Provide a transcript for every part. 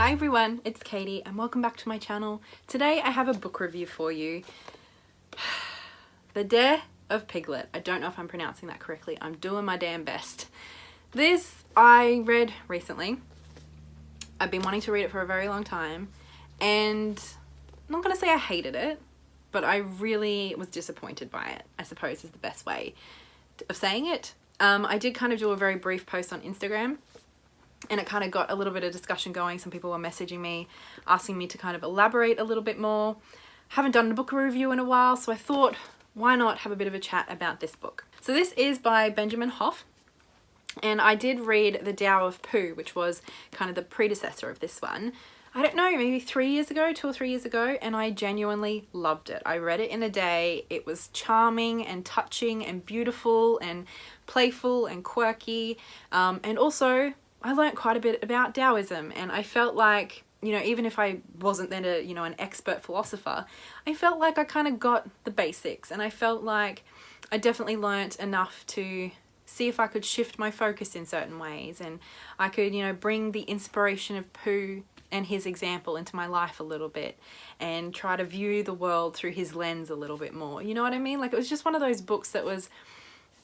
Hi everyone, it's Katie and welcome back to my channel. Today I have a book review for you. The Te of Piglet. I don't know if I'm pronouncing that correctly. I'm doing my damn best. This I read recently. I've been wanting to read it for a very long time and I'm not going to say I hated it, but I really was disappointed by it, I suppose is the best way of saying it. I did kind of do a very brief post on Instagram and it kind of got a little bit of discussion going. Some people were messaging me, asking me to kind of elaborate a little bit more. Haven't done a book review in a while, so I thought, why not have a bit of a chat about this book? So this is by Benjamin Hoff, and I did read the Tao of Pooh, which was kind of the predecessor of this one. I don't know, maybe 3 years ago, 2 or 3 years ago, and I genuinely loved it. I read it in a day. It was charming and touching and beautiful and playful and quirky, and also I learned quite a bit about Taoism, and I felt like, you know, even if I wasn't then an expert philosopher, I felt like I kind of got the basics, and I felt like I definitely learnt enough to see if I could shift my focus in certain ways, and I could, bring the inspiration of Pooh and his example into my life a little bit and try to view the world through his lens a little bit more. You know what I mean? Like, it was just one of those books that was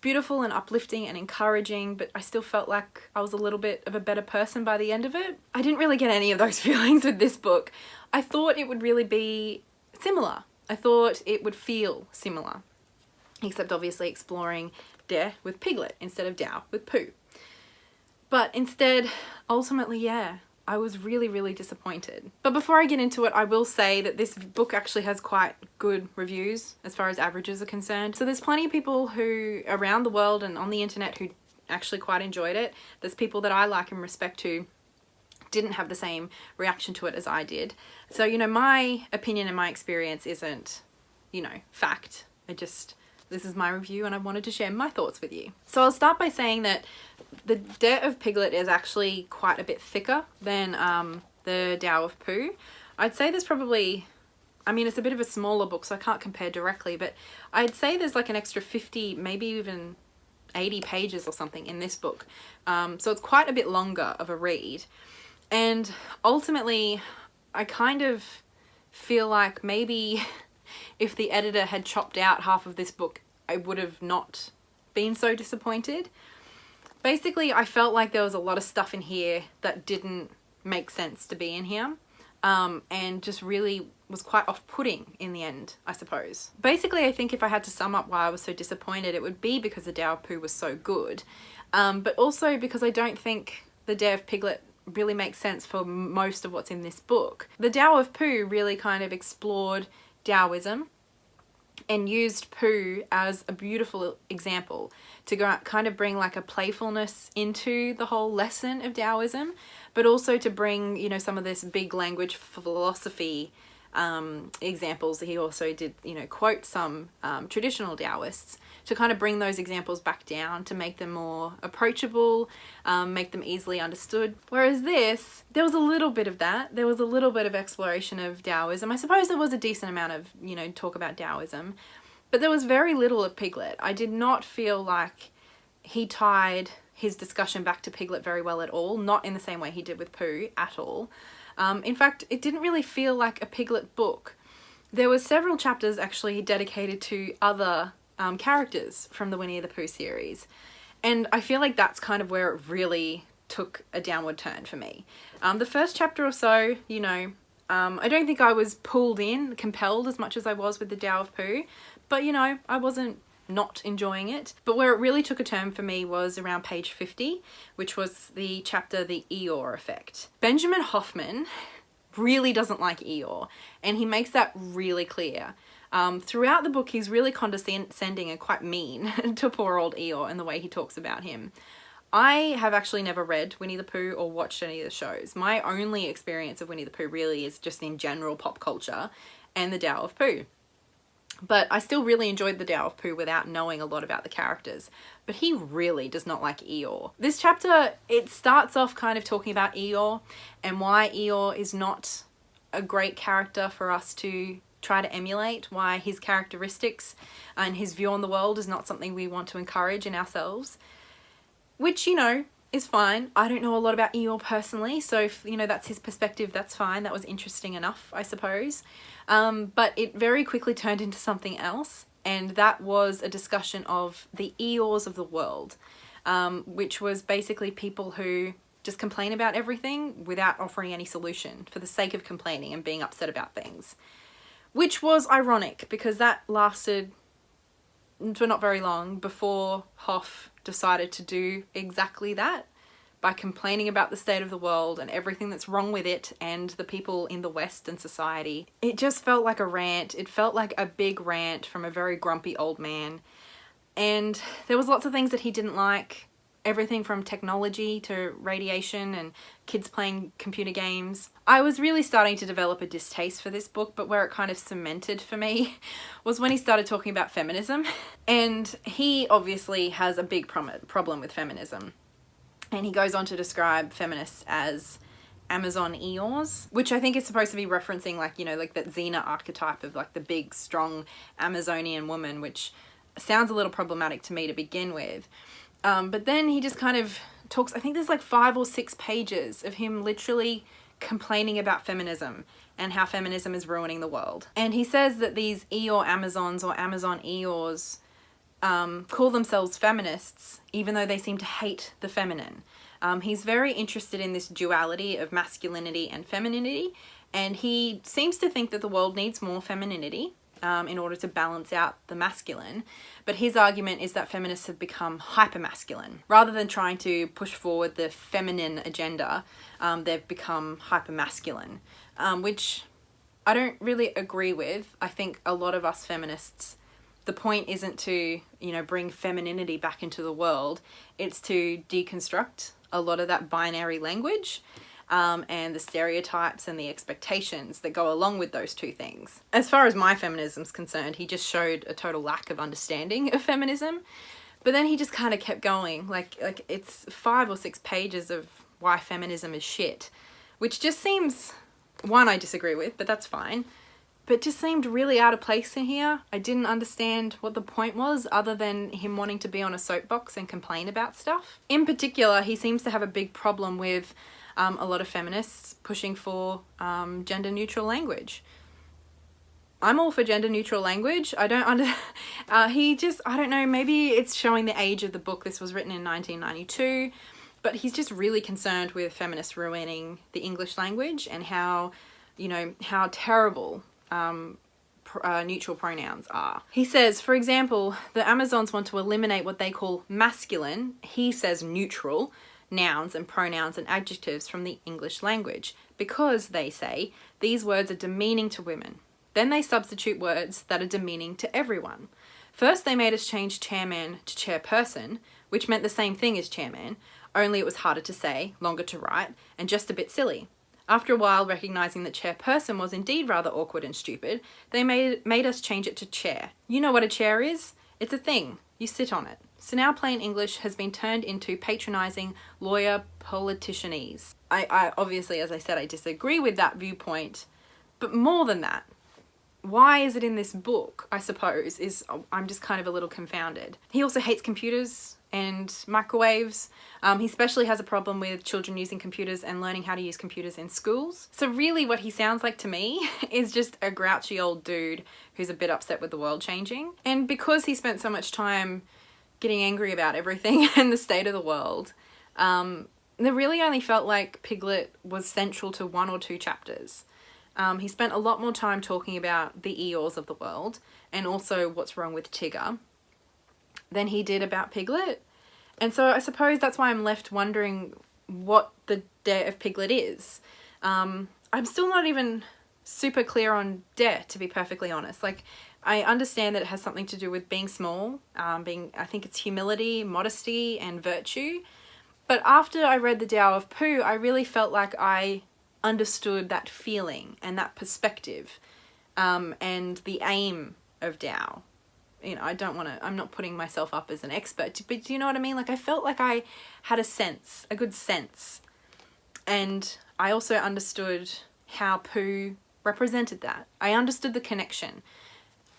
beautiful and uplifting and encouraging, but I still felt like I was a little bit of a better person by the end of it. I didn't really get any of those feelings with this book. I thought it would really be similar. I thought it would feel similar, except obviously exploring Te with Piglet instead of Tao with Pooh. But instead, ultimately, yeah, I was really, really disappointed. But before I get into it, I will say that this book actually has quite good reviews as far as averages are concerned. So there's plenty of people who around the world and on the internet who actually quite enjoyed it. There's people that I like and respect who didn't have the same reaction to it as I did. So, my opinion and my experience isn't, fact. This is my review and I wanted to share my thoughts with you. So I'll start by saying that the Te of Piglet is actually quite a bit thicker than the Tao of Pooh. I'd say there's probably, it's a bit of a smaller book, so I can't compare directly, but I'd say there's like an extra 50, maybe even 80 pages or something in this book. So it's quite a bit longer of a read. And ultimately, I kind of feel like maybe if the editor had chopped out half of this book, I would have not been so disappointed. Basically, I felt like there was a lot of stuff in here that didn't make sense to be in here, and just really was quite off-putting in the end, I suppose. Basically, I think if I had to sum up why I was so disappointed, it would be because the Tao of Pooh was so good, but also because I don't think the Te of Piglet really makes sense for most of what's in this book. The Tao of Pooh really kind of explored Taoism and used Pooh as a beautiful example to kind of bring like a playfulness into the whole lesson of Taoism, but also to bring, some of this big language philosophy examples. He also did, quote some traditional Taoists to kind of bring those examples back down to make them more approachable, make them easily understood. Whereas this, there was a little bit of that. There was a little bit of exploration of Taoism. I suppose there was a decent amount of, talk about Taoism, but there was very little of Piglet. I did not feel like he tied his discussion back to Piglet very well at all, not in the same way he did with Pooh at all. In fact, it didn't really feel like a Piglet book. There were several chapters actually dedicated to other characters from the Winnie the Pooh series, and I feel like that's kind of where it really took a downward turn for me. The first chapter or so, I don't think I was pulled in, compelled as much as I was with the Tao of Pooh, but I wasn't not enjoying it. But where it really took a turn for me was around page 50, which was the chapter The Eeyore Effect. Benjamin Hoffman really doesn't like Eeyore, and he makes that really clear. Throughout the book, he's really condescending and quite mean to poor old Eeyore in the way he talks about him. I have actually never read Winnie the Pooh or watched any of the shows. My only experience of Winnie the Pooh really is just in general pop culture and the Tao of Pooh. But I still really enjoyed the Tao of Pooh without knowing a lot about the characters. But he really does not like Eeyore. This chapter, it starts off kind of talking about Eeyore and why Eeyore is not a great character for us to try to emulate, why his characteristics and his view on the world is not something we want to encourage in ourselves. Which, is fine. I don't know a lot about Eeyore personally, so if, you know, that's his perspective, that's fine. That was interesting enough, I suppose. But it very quickly turned into something else, and that was a discussion of the Eeyores of the world, which was basically people who just complain about everything without offering any solution for the sake of complaining and being upset about things. Which was ironic, because that lasted for not very long before Hoff decided to do exactly that by complaining about the state of the world and everything that's wrong with it and the people in the West and society. It just felt like a rant. It felt like a big rant from a very grumpy old man. And there was lots of things that he didn't like. Everything from technology to radiation and kids playing computer games. I was really starting to develop a distaste for this book, but where it kind of cemented for me was when he started talking about feminism. And he obviously has a big problem with feminism. And he goes on to describe feminists as Amazon Eeyores, which I think is supposed to be referencing, like, you know, like that Xena archetype of like the big, strong Amazonian woman, which sounds a little problematic to me to begin with. But then he just kind of talks, I think there's like 5 or 6 pages of him literally complaining about feminism and how feminism is ruining the world. And he says that these Eeyore Amazons or Amazon Eeyores call themselves feminists, even though they seem to hate the feminine. He's very interested in this duality of masculinity and femininity, and he seems to think that the world needs more femininity in order to balance out the masculine. But his argument is that feminists have become hypermasculine. Rather than trying to push forward the feminine agenda, they've become hypermasculine, which I don't really agree with. I think a lot of us feminists, the point isn't to, you know, bring femininity back into the world. It's to deconstruct a lot of that binary language and the stereotypes and the expectations that go along with those two things. As far as my feminism's concerned, he just showed a total lack of understanding of feminism. But then he just kind of kept going. Like it's 5 or 6 pages of why feminism is shit, which just seems, one, I disagree with, but that's fine. But just seemed really out of place in here. I didn't understand what the point was, other than him wanting to be on a soapbox and complain about stuff. In particular, he seems to have a big problem with a lot of feminists pushing for gender neutral language. I'm all for gender neutral language. I don't I don't know, maybe it's showing the age of the book. This was written in 1992, but he's just really concerned with feminists ruining the English language and how, you know, how terrible neutral pronouns are. He says, for example, the Amazons want to eliminate what they call masculine, he says neutral, nouns and pronouns and adjectives from the English language because, they say, these words are demeaning to women. Then they substitute words that are demeaning to everyone. First they made us change chairman to chairperson, which meant the same thing as chairman, only it was harder to say, longer to write, and just a bit silly. After a while, recognising that chairperson was indeed rather awkward and stupid, they made us change it to chair. You know what a chair is? It's a thing. You sit on it. So now plain English has been turned into patronising lawyer politicianese. I obviously, as I said, I disagree with that viewpoint, but more than that, why is it in this book, I suppose, I'm just kind of a little confounded. He also hates computers and microwaves. He especially has a problem with children using computers and learning how to use computers in schools. So really what he sounds like to me is just a grouchy old dude who's a bit upset with the world changing. And because he spent so much time getting angry about everything and the state of the world, there really only felt like Piglet was central to 1 or 2 chapters. He spent a lot more time talking about the Eeyores of the world and also what's wrong with Tigger than he did about Piglet. And so I suppose that's why I'm left wondering what the Te of Piglet is. I'm still not even super clear on Te, to be perfectly honest. Like, I understand that it has something to do with being small, I think it's humility, modesty, and virtue. But after I read the Tao of Pooh, I really felt like I understood that feeling and that perspective, and the aim of Tao. You know, I'm not putting myself up as an expert, but do you know what I mean? Like, I felt like I had a good sense. And I also understood how Pooh represented that. I understood the connection.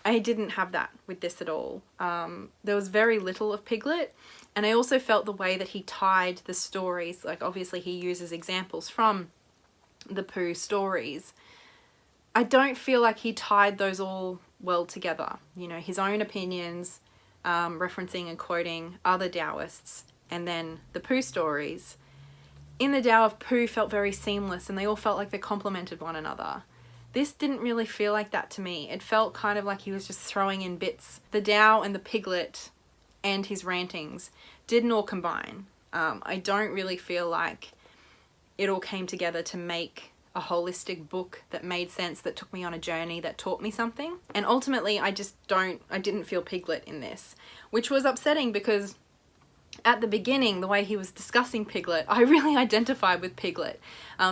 I didn't have that with this at all. There was very little of Piglet, And I also felt the way that he tied the stories, like obviously he uses examples from the Pooh stories. I don't feel like he tied those all well together. You know, his own opinions, referencing and quoting other Taoists, and then the Pooh stories. In the Tao of Pooh felt very seamless, and they all felt like they complemented one another. This didn't really feel like that to me. It felt kind of like he was just throwing in bits. The Tao and the Piglet and his rantings didn't all combine. I don't really feel like it all came together to make a holistic book that made sense, that took me on a journey, that taught me something. And ultimately, I didn't feel Piglet in this, which was upsetting because at the beginning, the way he was discussing Piglet, I really identified with Piglet,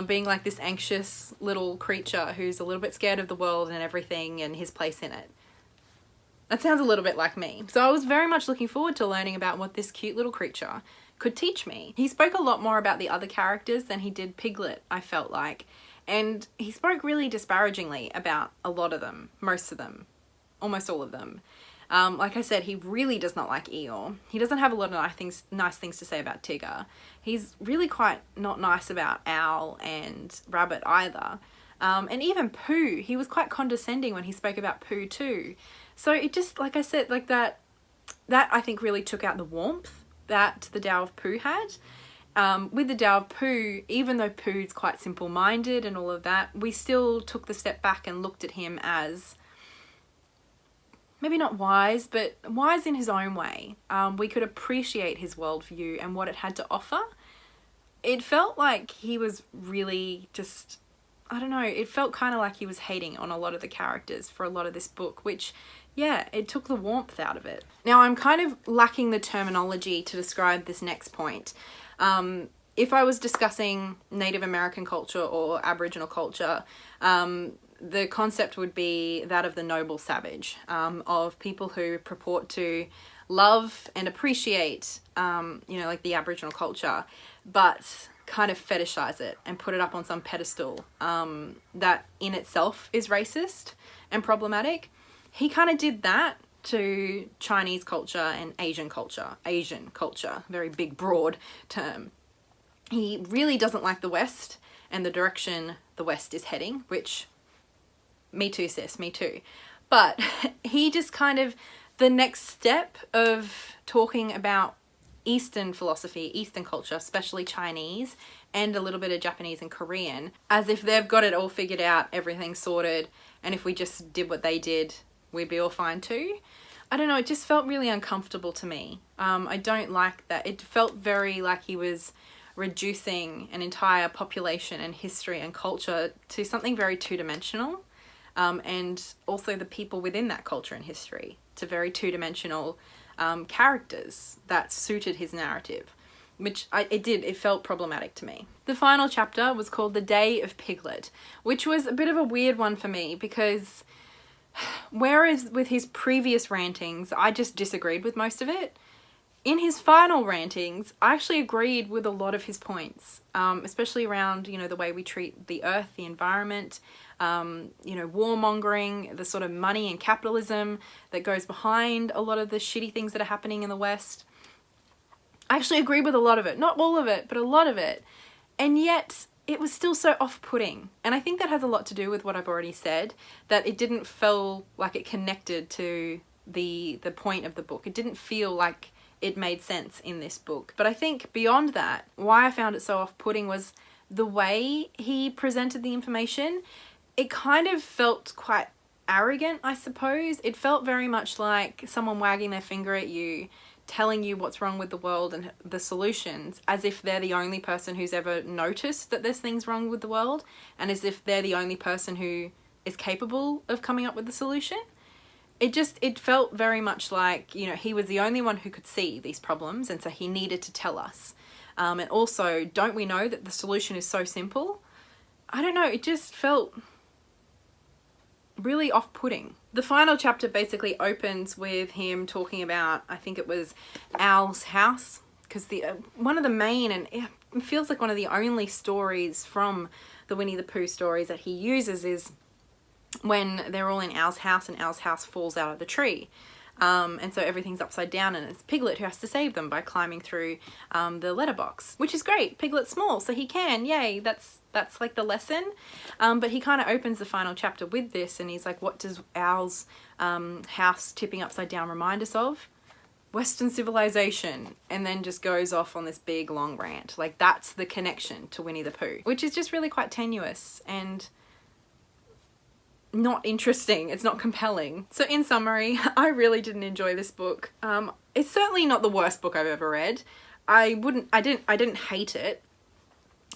being like this anxious little creature who's a little bit scared of the world and everything and his place in it. That sounds a little bit like me. So I was very much looking forward to learning about what this cute little creature could teach me. He spoke a lot more about the other characters than he did Piglet, I felt like. And he spoke really disparagingly about a lot of them, most of them, almost all of them. Like I said, he really does not like Eeyore. He doesn't have a lot of nice things to say about Tigger. He's really quite not nice about Owl and Rabbit either. And even Pooh, he was quite condescending when he spoke about Pooh too. So it just, like I said, like that I think really took out the warmth that the Tao of Pooh had. With the Tao of Pooh, even though Pooh's quite simple-minded and all of that, we still took the step back and looked at him as maybe not wise, but wise in his own way. We could appreciate his worldview and what it had to offer. It felt like he was really just, I don't know, it felt kind of like he was hating on a lot of the characters for a lot of this book, which, yeah, it took the warmth out of it. Now, I'm kind of lacking the terminology to describe this next point. If I was discussing Native American culture or Aboriginal culture, the concept would be that of the noble savage, of people who purport to love and appreciate, you know, like the Aboriginal culture, but kind of fetishize it and put it up on some pedestal that in itself is racist and problematic. He kind of did that to Chinese culture and Asian culture, very big, broad term. He really doesn't like the West and the direction the West is heading, which, me too, sis, me too. But he just kind of, the next step of talking about Eastern philosophy, Eastern culture, especially Chinese, and a little bit of Japanese and Korean, as if they've got it all figured out, everything sorted, and if we just did what they did, we'd be all fine too. I don't know, it just felt really uncomfortable to me. I don't like that. It felt very like he was reducing an entire population and history and culture to something very two-dimensional, and also the people within that culture and history to very two-dimensional characters that suited his narrative, which it felt problematic to me. The final chapter was called The Day of Piglet, which was a bit of a weird one for me because whereas with his previous rantings, I just disagreed with most of it, in his final rantings, I actually agreed with a lot of his points, especially around, you know, the way we treat the earth, the environment, you know, warmongering, the sort of money and capitalism that goes behind a lot of the shitty things that are happening in the West. I actually agree with a lot of it. Not all of it, but a lot of it. And yet it was still so off-putting. And I think that has a lot to do with what I've already said, that it didn't feel like it connected to the point of the book. It didn't feel like it made sense in this book. But I think beyond that, why I found it so off-putting was the way he presented the information. It kind of felt quite arrogant, I suppose. It felt very much like someone wagging their finger at you, telling you what's wrong with the world and the solutions, as if they're the only person who's ever noticed that there's things wrong with the world, and as if they're the only person who is capable of coming up with the solution. It felt very much like, you know, he was the only one who could see these problems, and so he needed to tell us. And also, don't we know that the solution is so simple? I don't know, it just felt really off-putting. The final chapter basically opens with him talking about, I think it was Owl's house, because one of the main, and it feels like one of the only stories from the Winnie the Pooh stories that he uses is when they're all in Owl's house and Owl's house falls out of the tree. And so everything's upside down, and it's Piglet who has to save them by climbing through the letterbox, which is great. Piglet's small, so he can, yay, that's like the lesson. But he kind of opens the final chapter with this, and he's like, what does Owl's house tipping upside down remind us of? Western civilization, and then just goes off on this big long rant. Like, that's the connection to Winnie the Pooh, which is just really quite tenuous and not interesting. It's not compelling. So in summary, I really didn't enjoy this book. It's certainly not the worst book I've ever read. I didn't hate it.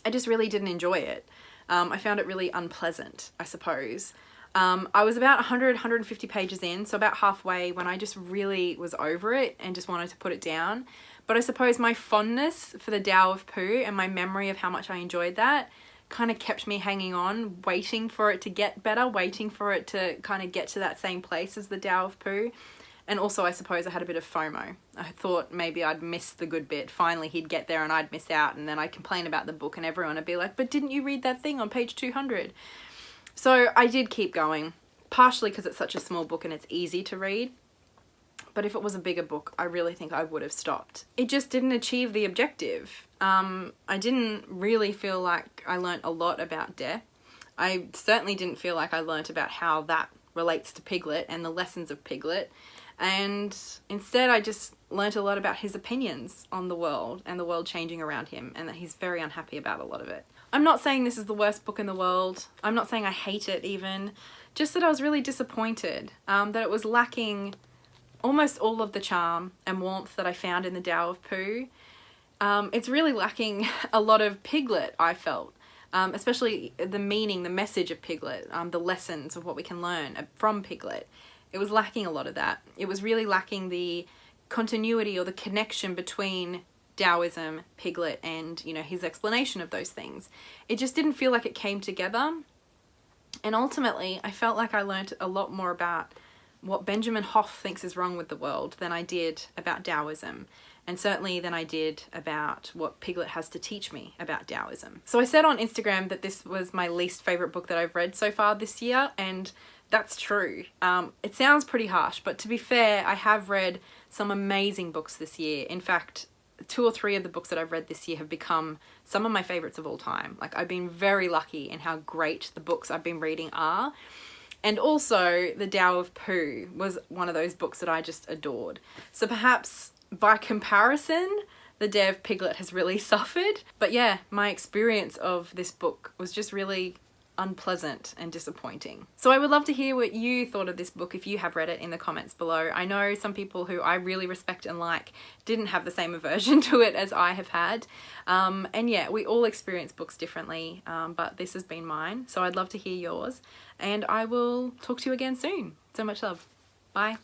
I just really didn't enjoy it. I found it really unpleasant, I suppose. I was about 150 pages in, so about halfway, when I just really was over it and just wanted to put it down. But I suppose my fondness for the Tao of Pooh and my memory of how much I enjoyed that kind of kept me hanging on, waiting for it to get better, waiting for it to kind of get to that same place as the Tao of Pooh. And also, I suppose I had a bit of FOMO. I thought maybe I'd miss the good bit. Finally, he'd get there and I'd miss out, and then I'd complain about the book and everyone would be like, but didn't you read that thing on page 200? So I did keep going, partially because it's such a small book and it's easy to read. But if it was a bigger book, I really think I would have stopped. It just didn't achieve the objective. I didn't really feel like I learnt a lot about Te. I certainly didn't feel like I learnt about how that relates to Piglet and the lessons of Piglet. And instead, I just learnt a lot about his opinions on the world and the world changing around him, and that he's very unhappy about a lot of it. I'm not saying this is the worst book in the world. I'm not saying I hate it even. Just that I was really disappointed, that it was lacking almost all of the charm and warmth that I found in the Tao of Pooh. It's really lacking a lot of Piglet, I felt. Especially the meaning, the message of Piglet, the lessons of what we can learn from Piglet. It was lacking a lot of that. It was really lacking the continuity or the connection between Taoism, Piglet, and, you know, his explanation of those things. It just didn't feel like it came together. And ultimately, I felt like I learned a lot more about what Benjamin Hoff thinks is wrong with the world than I did about Taoism. And certainly than I did about what Piglet has to teach me about Taoism. So I said on Instagram that this was my least favourite book that I've read so far this year, and that's true. It sounds pretty harsh, but to be fair, I have read some amazing books this year. In fact, 2 or 3 of the books that I've read this year have become some of my favourites of all time. Like, I've been very lucky in how great the books I've been reading are. And also, the Tao of Pooh was one of those books that I just adored. So perhaps, by comparison, the Te of Piglet has really suffered. But yeah, my experience of this book was just really unpleasant and disappointing. So I would love to hear what you thought of this book if you have read it in the comments below. I know some people who I really respect and like didn't have the same aversion to it as I have had. And yeah, we all experience books differently, but this has been mine. So I'd love to hear yours, and I will talk to you again soon. So much love. Bye.